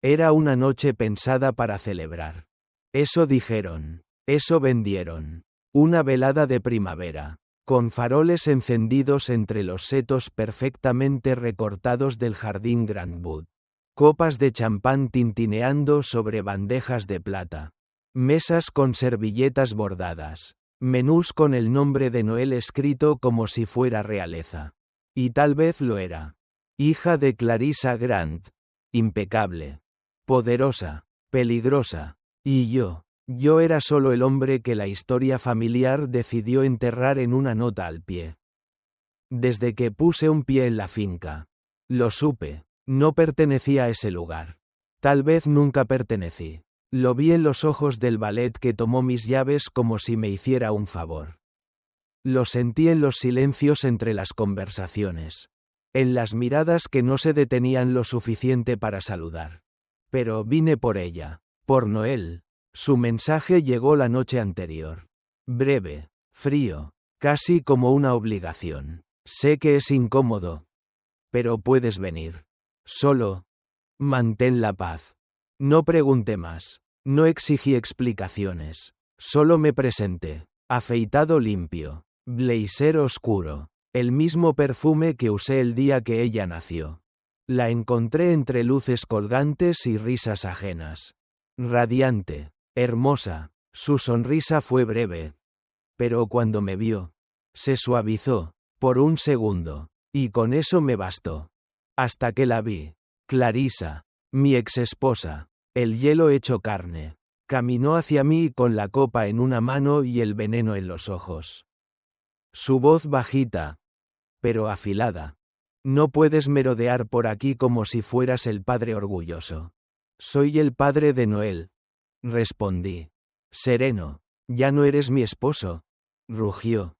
Era una noche pensada para celebrar. Eso dijeron. Eso vendieron. Una velada de primavera, con faroles encendidos entre los setos perfectamente recortados del jardín Grandwood. Copas de champán tintineando sobre bandejas de plata. Mesas con servilletas bordadas. Menús con el nombre de Noel escrito como si fuera realeza. Y tal vez lo era. Hija de Clarissa Grant. Impecable. Poderosa. Peligrosa. Y yo era solo el hombre que la historia familiar decidió enterrar en una nota al pie. Desde que puse un pie en la finca. Lo supe. No pertenecía a ese lugar. Tal vez nunca pertenecí. Lo vi en los ojos del valet que tomó mis llaves como si me hiciera un favor. Lo sentí en los silencios entre las conversaciones. En las miradas que no se detenían lo suficiente para saludar. Pero vine por ella. Por Noel. Su mensaje llegó la noche anterior. Breve. Frío. Casi como una obligación. Sé que es incómodo. Pero puedes venir. Solo. Mantén la paz. No pregunté más. No exigí explicaciones. Solo me presenté. Afeitado limpio. Blazer oscuro. El mismo perfume que usé el día que ella nació. La encontré entre luces colgantes y risas ajenas. Radiante. Hermosa. Su sonrisa fue breve. Pero cuando me vio, se suavizó. Por un segundo. Y con eso me bastó. Hasta que la vi. Clarissa. Mi exesposa. El hielo hecho carne. Caminó hacia mí con la copa en una mano y el veneno en los ojos. Su voz bajita, pero afilada. No puedes merodear por aquí como si fueras el padre orgulloso. Soy el padre de Noel. Respondí. Sereno. Ya no eres mi esposo. Rugió.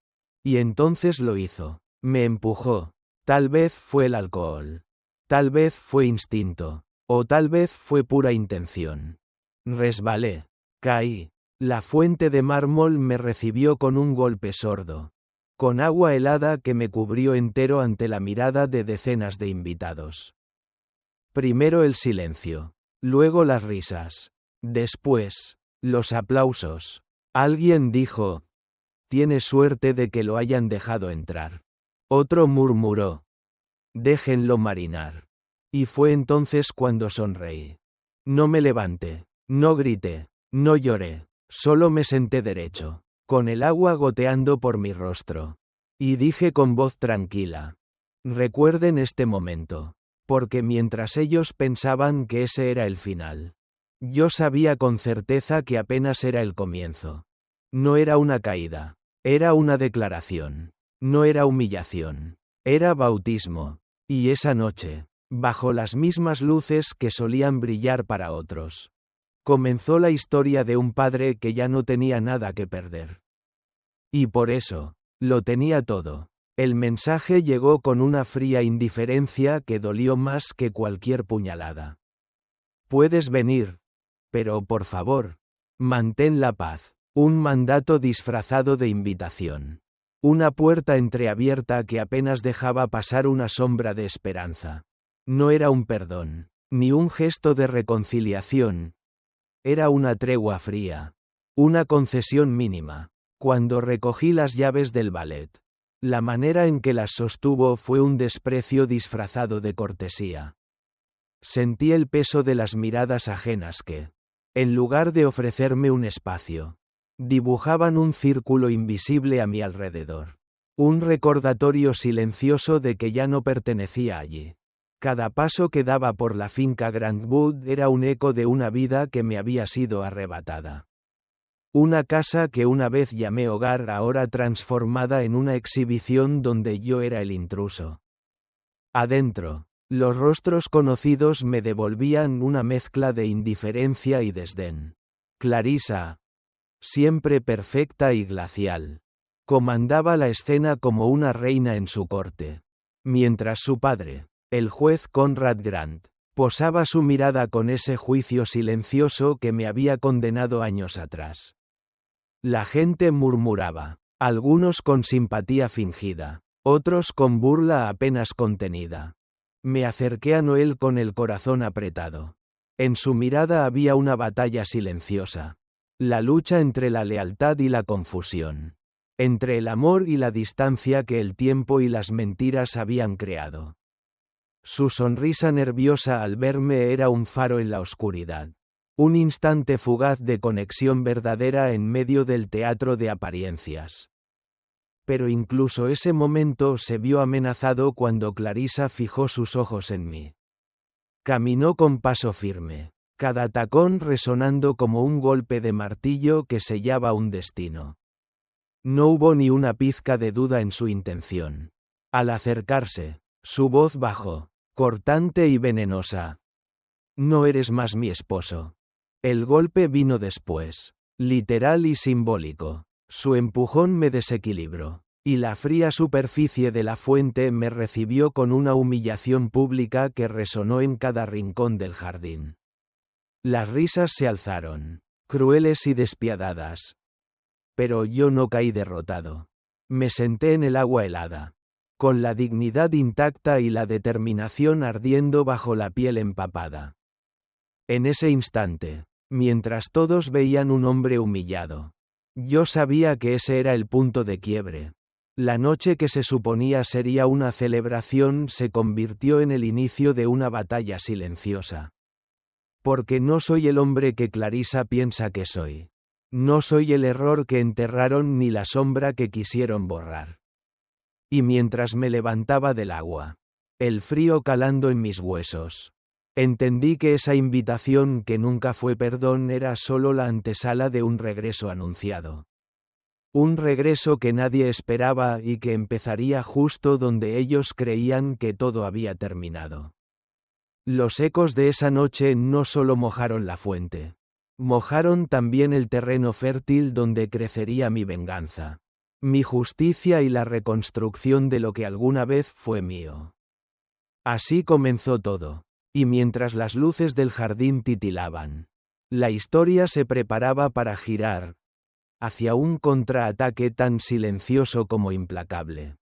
Y entonces lo hizo. Me empujó. Tal vez fue el alcohol. Tal vez fue instinto. O tal vez fue pura intención. Resbalé. Caí. La fuente de mármol me recibió con un golpe sordo. Con agua helada que me cubrió entero ante la mirada de decenas de invitados. Primero el silencio. Luego las risas. Después, los aplausos. Alguien dijo: «Tiene suerte de que lo hayan dejado entrar». Otro murmuró: «Déjenlo marinar». Y fue entonces cuando sonreí. No me levanté, no grité, no lloré, solo me senté derecho, con el agua goteando por mi rostro. Y dije con voz tranquila: «Recuerden este momento». Porque mientras ellos pensaban que ese era el final, yo sabía con certeza que apenas era el comienzo. No era una caída, era una declaración. No era humillación, era bautismo. Y esa noche, bajo las mismas luces que solían brillar para otros, comenzó la historia de un padre que ya no tenía nada que perder. Y por eso, lo tenía todo. El mensaje llegó con una fría indiferencia que dolió más que cualquier puñalada. Puedes venir. Pero por favor, mantén la paz. Un mandato disfrazado de invitación. Una puerta entreabierta que apenas dejaba pasar una sombra de esperanza. No era un perdón, ni un gesto de reconciliación. Era una tregua fría. Una concesión mínima. Cuando recogí las llaves del ballet, la manera en que las sostuvo fue un desprecio disfrazado de cortesía. Sentí el peso de las miradas ajenas que, en lugar de ofrecerme un espacio, dibujaban un círculo invisible a mi alrededor. Un recordatorio silencioso de que ya no pertenecía allí. Cada paso que daba por la finca Grandwood era un eco de una vida que me había sido arrebatada. Una casa que una vez llamé hogar, ahora transformada en una exhibición donde yo era el intruso. Adentro, los rostros conocidos me devolvían una mezcla de indiferencia y desdén. Clarissa, siempre perfecta y glacial, comandaba la escena como una reina en su corte, mientras su padre, el juez Conrad Grant, posaba su mirada con ese juicio silencioso que me había condenado años atrás. La gente murmuraba, algunos con simpatía fingida, otros con burla apenas contenida. Me acerqué a Noel con el corazón apretado. En su mirada había una batalla silenciosa. La lucha entre la lealtad y la confusión. Entre el amor y la distancia que el tiempo y las mentiras habían creado. Su sonrisa nerviosa al verme era un faro en la oscuridad. Un instante fugaz de conexión verdadera en medio del teatro de apariencias. Pero incluso ese momento se vio amenazado cuando Clarissa fijó sus ojos en mí. Caminó con paso firme, cada tacón resonando como un golpe de martillo que sellaba un destino. No hubo ni una pizca de duda en su intención. Al acercarse, su voz bajó, cortante y venenosa. No eres más mi esposo. El golpe vino después, literal y simbólico. Su empujón me desequilibró, y la fría superficie de la fuente me recibió con una humillación pública que resonó en cada rincón del jardín. Las risas se alzaron, crueles y despiadadas. Pero yo no caí derrotado. Me senté en el agua helada, con la dignidad intacta y la determinación ardiendo bajo la piel empapada. En ese instante, mientras todos veían un hombre humillado, yo sabía que ese era el punto de quiebre. La noche que se suponía sería una celebración se convirtió en el inicio de una batalla silenciosa. Porque no soy el hombre que Clarissa piensa que soy. No soy el error que enterraron ni la sombra que quisieron borrar. Y mientras me levantaba del agua, el frío calando en mis huesos, entendí que esa invitación que nunca fue perdón era solo la antesala de un regreso anunciado. Un regreso que nadie esperaba y que empezaría justo donde ellos creían que todo había terminado. Los ecos de esa noche no solo mojaron la fuente. Mojaron también el terreno fértil donde crecería mi venganza, mi justicia y la reconstrucción de lo que alguna vez fue mío. Así comenzó todo, y mientras las luces del jardín titilaban, la historia se preparaba para girar hacia un contraataque tan silencioso como implacable.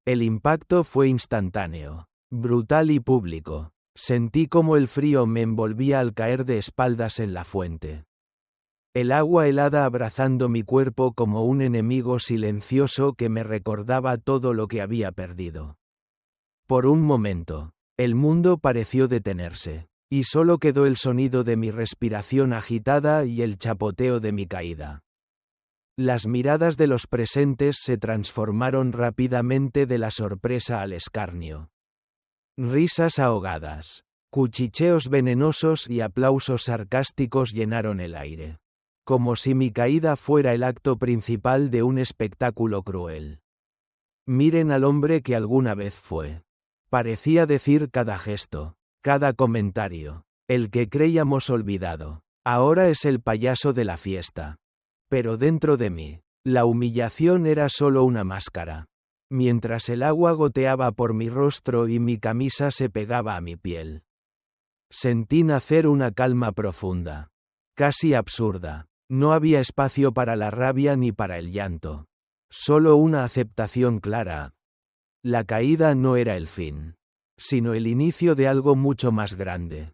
El impacto fue instantáneo, brutal y público. Sentí como el frío me envolvía al caer de espaldas en la fuente. El agua helada abrazando mi cuerpo como un enemigo silencioso que me recordaba todo lo que había perdido. Por un momento, el mundo pareció detenerse, y solo quedó el sonido de mi respiración agitada y el chapoteo de mi caída. Las miradas de los presentes se transformaron rápidamente de la sorpresa al escarnio. Risas ahogadas, cuchicheos venenosos y aplausos sarcásticos llenaron el aire. Como si mi caída fuera el acto principal de un espectáculo cruel. Miren al hombre que alguna vez fue. Parecía decir cada gesto, cada comentario. El que creíamos olvidado, ahora es el payaso de la fiesta. Pero dentro de mí, la humillación era solo una máscara. Mientras el agua goteaba por mi rostro y mi camisa se pegaba a mi piel. Sentí nacer una calma profunda. Casi absurda. No había espacio para la rabia ni para el llanto. Solo una aceptación clara. La caída no era el fin, sino el inicio de algo mucho más grande.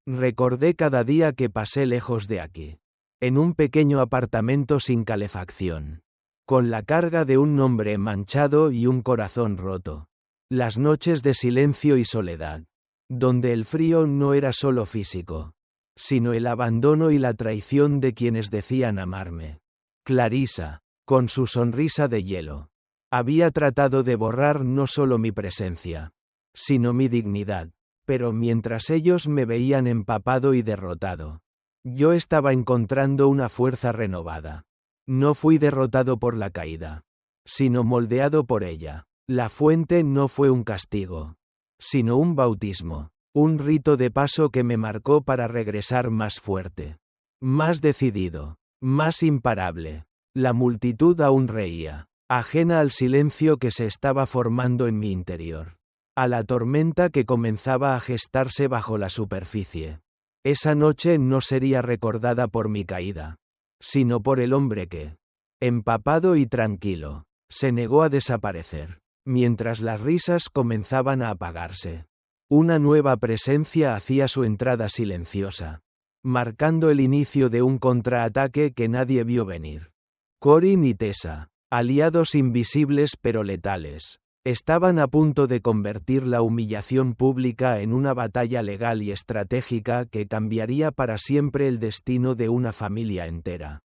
Recordé cada día que pasé lejos de aquí. En un pequeño apartamento sin calefacción. Con la carga de un nombre manchado y un corazón roto. Las noches de silencio y soledad. Donde el frío no era solo físico, sino el abandono y la traición de quienes decían amarme. Clarissa, con su sonrisa de hielo, había tratado de borrar no solo mi presencia, sino mi dignidad, pero mientras ellos me veían empapado y derrotado, yo estaba encontrando una fuerza renovada. No fui derrotado por la caída, sino moldeado por ella. La fuente no fue un castigo, sino un bautismo, un rito de paso que me marcó para regresar más fuerte, más decidido, más imparable. La multitud aún reía, ajena al silencio que se estaba formando en mi interior, a la tormenta que comenzaba a gestarse bajo la superficie. Esa noche no sería recordada por mi caída, sino por el hombre que, empapado y tranquilo, se negó a desaparecer, mientras las risas comenzaban a apagarse. Una nueva presencia hacía su entrada silenciosa, marcando el inicio de un contraataque que nadie vio venir. Corin y Tessa, aliados invisibles pero letales, estaban a punto de convertir la humillación pública en una batalla legal y estratégica que cambiaría para siempre el destino de una familia entera.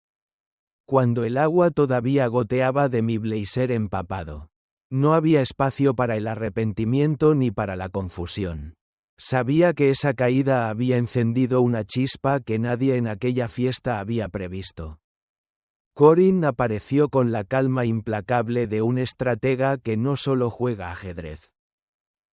Cuando el agua todavía goteaba de mi blazer empapado, no había espacio para el arrepentimiento ni para la confusión. Sabía que esa caída había encendido una chispa que nadie en aquella fiesta había previsto. Corin apareció con la calma implacable de un estratega que no solo juega ajedrez,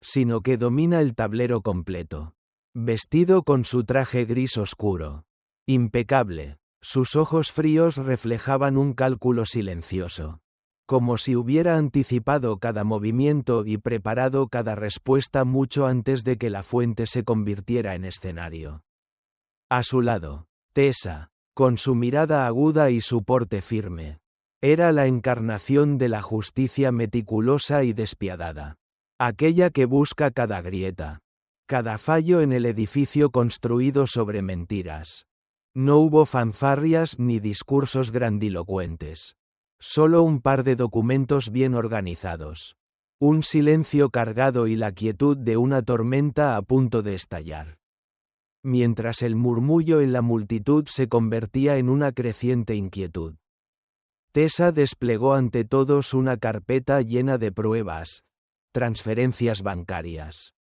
sino que domina el tablero completo. Vestido con su traje gris oscuro, impecable, sus ojos fríos reflejaban un cálculo silencioso, como si hubiera anticipado cada movimiento y preparado cada respuesta mucho antes de que la fuente se convirtiera en escenario. A su lado, Tessa, con su mirada aguda y su porte firme, era la encarnación de la justicia meticulosa y despiadada. Aquella que busca cada grieta, cada fallo en el edificio construido sobre mentiras. No hubo fanfarrias ni discursos grandilocuentes. Solo un par de documentos bien organizados. Un silencio cargado y la quietud de una tormenta a punto de estallar. Mientras el murmullo en la multitud se convertía en una creciente inquietud. Tessa desplegó ante todos una carpeta llena de pruebas, transferencias bancarias,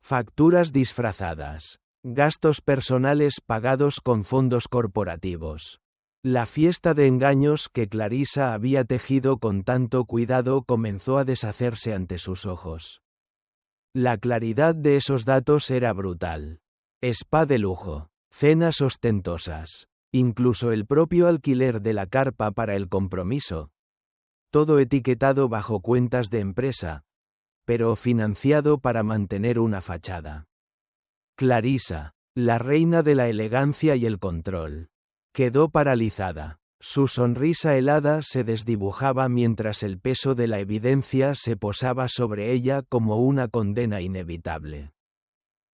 facturas disfrazadas, gastos personales pagados con fondos corporativos. La fiesta de engaños que Clarissa había tejido con tanto cuidado comenzó a deshacerse ante sus ojos. La claridad de esos datos era brutal. Spa de lujo, cenas ostentosas, incluso el propio alquiler de la carpa para el compromiso. Todo etiquetado bajo cuentas de empresa, pero financiado para mantener una fachada. Clarissa, la reina de la elegancia y el control, quedó paralizada. Su sonrisa helada se desdibujaba mientras el peso de la evidencia se posaba sobre ella como una condena inevitable.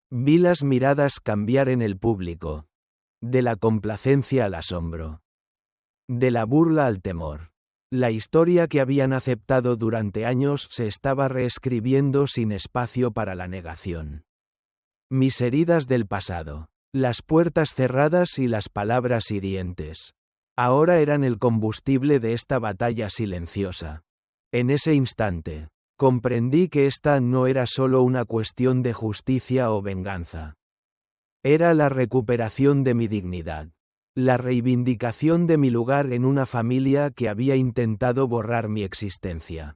Vi las miradas cambiar en el público. De la complacencia al asombro. De la burla al temor. La historia que habían aceptado durante años se estaba reescribiendo sin espacio para la negación. Mis heridas del pasado, las puertas cerradas y las palabras hirientes, ahora eran el combustible de esta batalla silenciosa. En ese instante, comprendí que esta no era solo una cuestión de justicia o venganza. Era la recuperación de mi dignidad, la reivindicación de mi lugar en una familia que había intentado borrar mi existencia.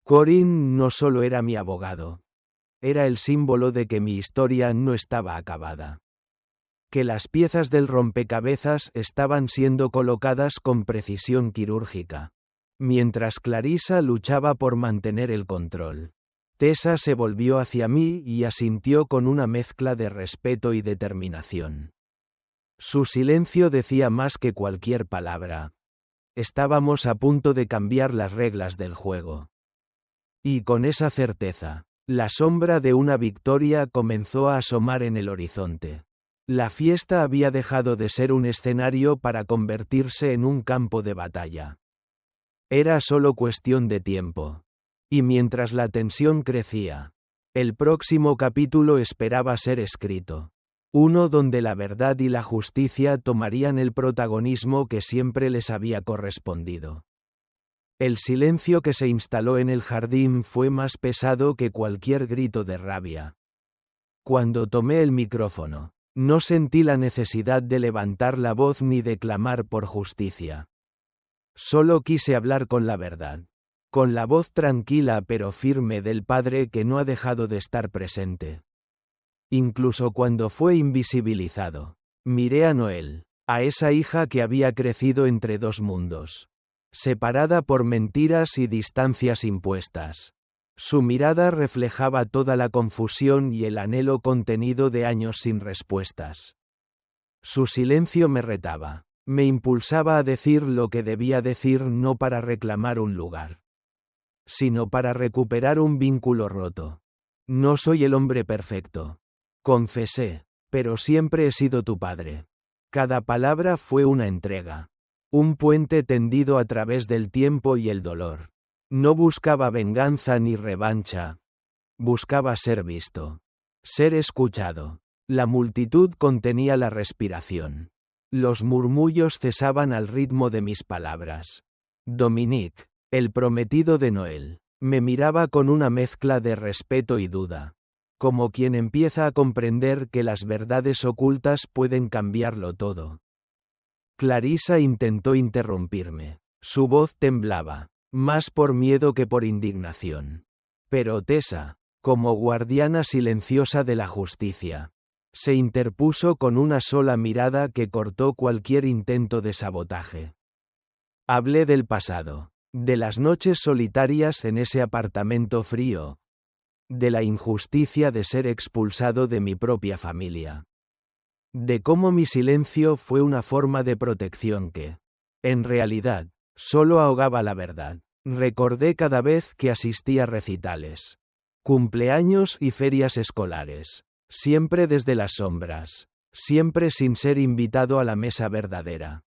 Corin no solo era mi abogado. Era el símbolo de que mi historia no estaba acabada. Que las piezas del rompecabezas estaban siendo colocadas con precisión quirúrgica. Mientras Clarissa luchaba por mantener el control. Tessa se volvió hacia mí y asintió con una mezcla de respeto y determinación. Su silencio decía más que cualquier palabra. Estábamos a punto de cambiar las reglas del juego. Y con esa certeza, la sombra de una victoria comenzó a asomar en el horizonte. La fiesta había dejado de ser un escenario para convertirse en un campo de batalla. Era solo cuestión de tiempo. Y mientras la tensión crecía, el próximo capítulo esperaba ser escrito. Uno donde la verdad y la justicia tomarían el protagonismo que siempre les había correspondido. El silencio que se instaló en el jardín fue más pesado que cualquier grito de rabia. Cuando tomé el micrófono, no sentí la necesidad de levantar la voz ni de clamar por justicia. Solo quise hablar con la verdad. Con la voz tranquila pero firme del padre que no ha dejado de estar presente. Incluso cuando fue invisibilizado, miré a Noel, a esa hija que había crecido entre dos mundos. Separada por mentiras y distancias impuestas. Su mirada reflejaba toda la confusión y el anhelo contenido de años sin respuestas. Su silencio me retaba, me impulsaba a decir lo que debía decir no para reclamar un lugar, sino para recuperar un vínculo roto. No soy el hombre perfecto. Confesé. Pero siempre he sido tu padre. Cada palabra fue una entrega. Un puente tendido a través del tiempo y el dolor. No buscaba venganza ni revancha. Buscaba ser visto. Ser escuchado. La multitud contenía la respiración. Los murmullos cesaban al ritmo de mis palabras. Dominique, el prometido de Noel, me miraba con una mezcla de respeto y duda. Como quien empieza a comprender que las verdades ocultas pueden cambiarlo todo. Clarisa intentó interrumpirme. Su voz temblaba, más por miedo que por indignación. Pero Tessa, como guardiana silenciosa de la justicia, se interpuso con una sola mirada que cortó cualquier intento de sabotaje. Hablé del pasado, de las noches solitarias en ese apartamento frío, de la injusticia de ser expulsado de mi propia familia, de cómo mi silencio fue una forma de protección que, en realidad, solo ahogaba la verdad. Recordé cada vez que asistía a recitales, cumpleaños y ferias escolares, siempre desde las sombras, siempre sin ser invitado a la mesa verdadera.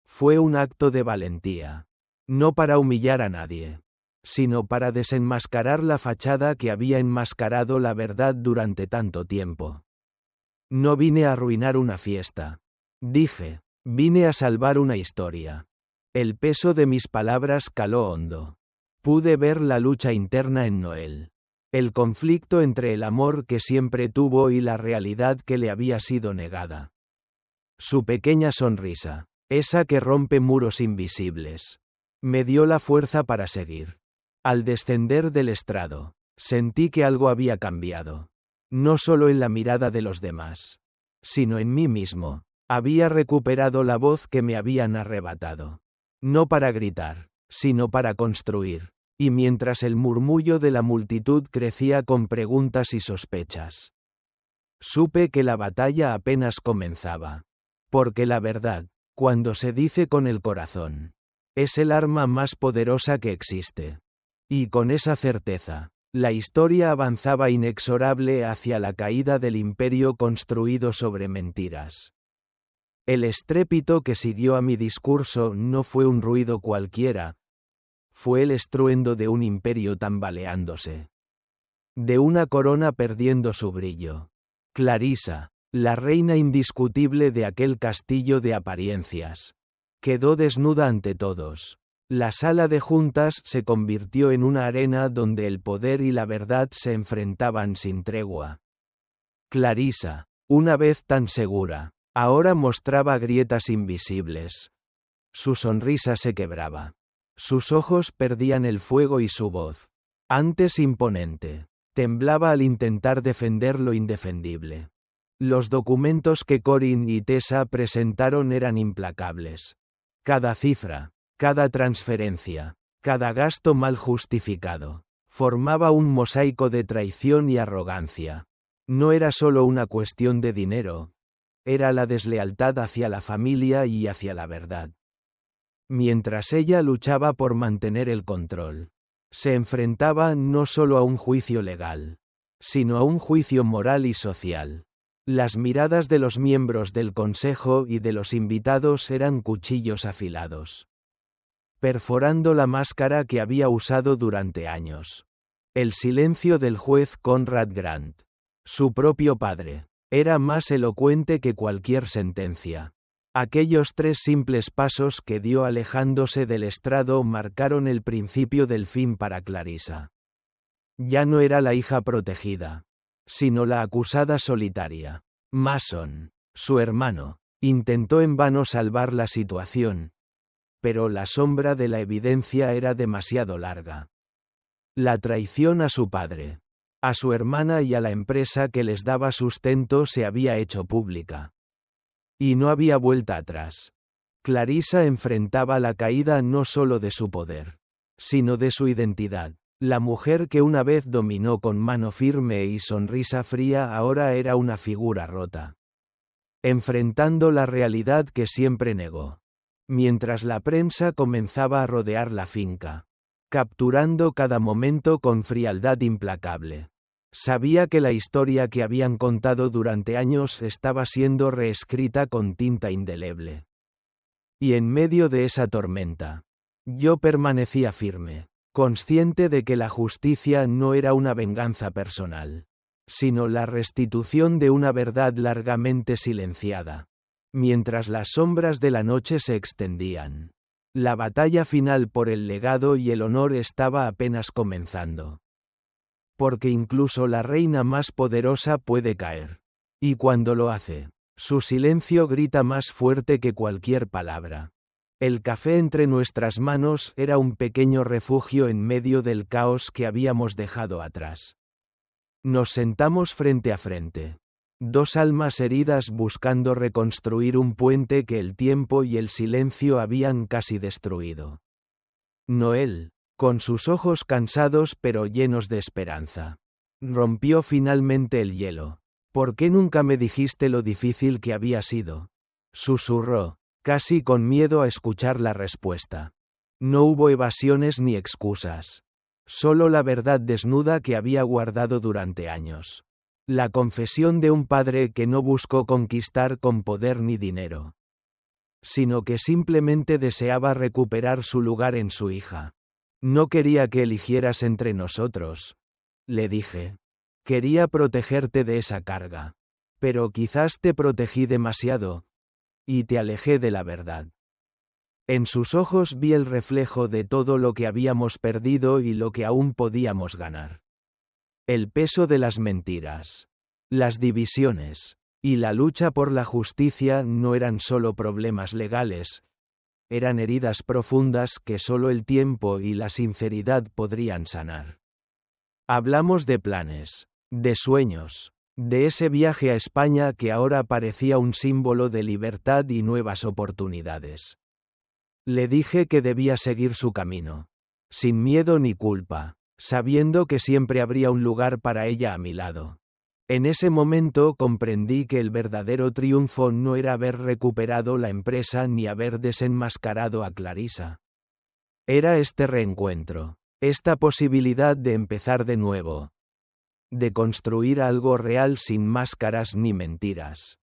Fue un acto de valentía, no para humillar a nadie, sino para desenmascarar la fachada que había enmascarado la verdad durante tanto tiempo. No vine a arruinar una fiesta, dije, vine a salvar una historia. El peso de mis palabras caló hondo. Pude ver la lucha interna en Noel. El conflicto entre el amor que siempre tuvo y la realidad que le había sido negada. Su pequeña sonrisa, esa que rompe muros invisibles, me dio la fuerza para seguir. Al descender del estrado, sentí que algo había cambiado. No solo en la mirada de los demás, sino en mí mismo. Había recuperado la voz que me habían arrebatado. No para gritar, sino para construir. Y mientras el murmullo de la multitud crecía con preguntas y sospechas, supe que la batalla apenas comenzaba. Porque la verdad, cuando se dice con el corazón, es el arma más poderosa que existe. Y con esa certeza, la historia avanzaba inexorable hacia la caída del imperio construido sobre mentiras. El estrépito que siguió a mi discurso no fue un ruido cualquiera, fue el estruendo de un imperio tambaleándose. De una corona perdiendo su brillo. Clarisa, la reina indiscutible de aquel castillo de apariencias, quedó desnuda ante todos. La sala de juntas se convirtió en una arena donde el poder y la verdad se enfrentaban sin tregua. Clarisa, una vez tan segura, ahora mostraba grietas invisibles. Su sonrisa se quebraba. Sus ojos perdían el fuego y su voz, antes imponente, temblaba al intentar defender lo indefendible. Los documentos que Corinne y Tessa presentaron eran implacables. Cada cifra, cada transferencia, cada gasto mal justificado, formaba un mosaico de traición y arrogancia. No era solo una cuestión de dinero, era la deslealtad hacia la familia y hacia la verdad. Mientras ella luchaba por mantener el control, se enfrentaba no solo a un juicio legal, sino a un juicio moral y social. Las miradas de los miembros del consejo y de los invitados eran cuchillos afilados, perforando la máscara que había usado durante años. El silencio del juez Conrad Grant, su propio padre, era más elocuente que cualquier sentencia. Aquellos 3 simples pasos que dio alejándose del estrado marcaron el principio del fin para Clarisa. Ya no era la hija protegida, sino la acusada solitaria. Mason, su hermano, intentó en vano salvar la situación, pero la sombra de la evidencia era demasiado larga. La traición a su padre, a su hermana y a la empresa que les daba sustento se había hecho pública. Y no había vuelta atrás. Clarisa enfrentaba la caída no solo de su poder, sino de su identidad. La mujer que una vez dominó con mano firme y sonrisa fría ahora era una figura rota, enfrentando la realidad que siempre negó. Mientras la prensa comenzaba a rodear la finca, capturando cada momento con frialdad implacable. Sabía que la historia que habían contado durante años estaba siendo reescrita con tinta indeleble. Y en medio de esa tormenta, yo permanecía firme, consciente de que la justicia no era una venganza personal, sino la restitución de una verdad largamente silenciada. Mientras las sombras de la noche se extendían, la batalla final por el legado y el honor estaba apenas comenzando. Porque incluso la reina más poderosa puede caer. Y cuando lo hace, su silencio grita más fuerte que cualquier palabra. El café entre nuestras manos era un pequeño refugio en medio del caos que habíamos dejado atrás. Nos sentamos frente a frente. Dos almas heridas buscando reconstruir un puente que el tiempo y el silencio habían casi destruido. Noel, con sus ojos cansados pero llenos de esperanza, rompió finalmente el hielo. ¿Por qué nunca me dijiste lo difícil que había sido? Susurró, casi con miedo a escuchar la respuesta. No hubo evasiones ni excusas. Solo la verdad desnuda que había guardado durante años. La confesión de un padre que no buscó conquistar con poder ni dinero, sino que simplemente deseaba recuperar su lugar en su hija. No quería que eligieras entre nosotros, le dije. Quería protegerte de esa carga. Pero quizás te protegí demasiado, y te alejé de la verdad. En sus ojos vi el reflejo de todo lo que habíamos perdido y lo que aún podíamos ganar. El peso de las mentiras, las divisiones, y la lucha por la justicia no eran solo problemas legales, eran heridas profundas que solo el tiempo y la sinceridad podrían sanar. Hablamos de planes, de sueños, de ese viaje a España que ahora parecía un símbolo de libertad y nuevas oportunidades. Le dije que debía seguir su camino, sin miedo ni culpa, sabiendo que siempre habría un lugar para ella a mi lado. En ese momento comprendí que el verdadero triunfo no era haber recuperado la empresa ni haber desenmascarado a Clarissa. Era este reencuentro, esta posibilidad de empezar de nuevo, de construir algo real sin máscaras ni mentiras.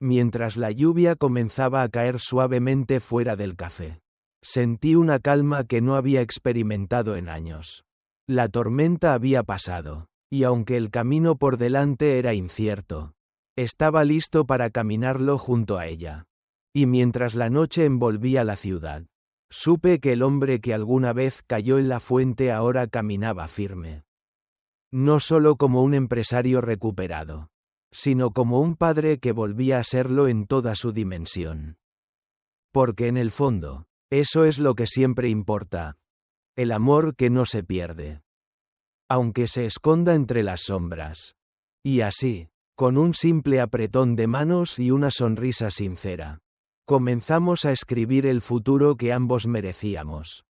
Mientras la lluvia comenzaba a caer suavemente fuera del café, sentí una calma que no había experimentado en años. La tormenta había pasado, y aunque el camino por delante era incierto, estaba listo para caminarlo junto a ella. Y mientras la noche envolvía la ciudad, supe que el hombre que alguna vez cayó en la fuente ahora caminaba firme. No solo como un empresario recuperado, sino como un padre que volvía a serlo en toda su dimensión. Porque en el fondo, eso es lo que siempre importa. El amor que no se pierde, aunque se esconda entre las sombras. Y así, con un simple apretón de manos y una sonrisa sincera, comenzamos a escribir el futuro que ambos merecíamos.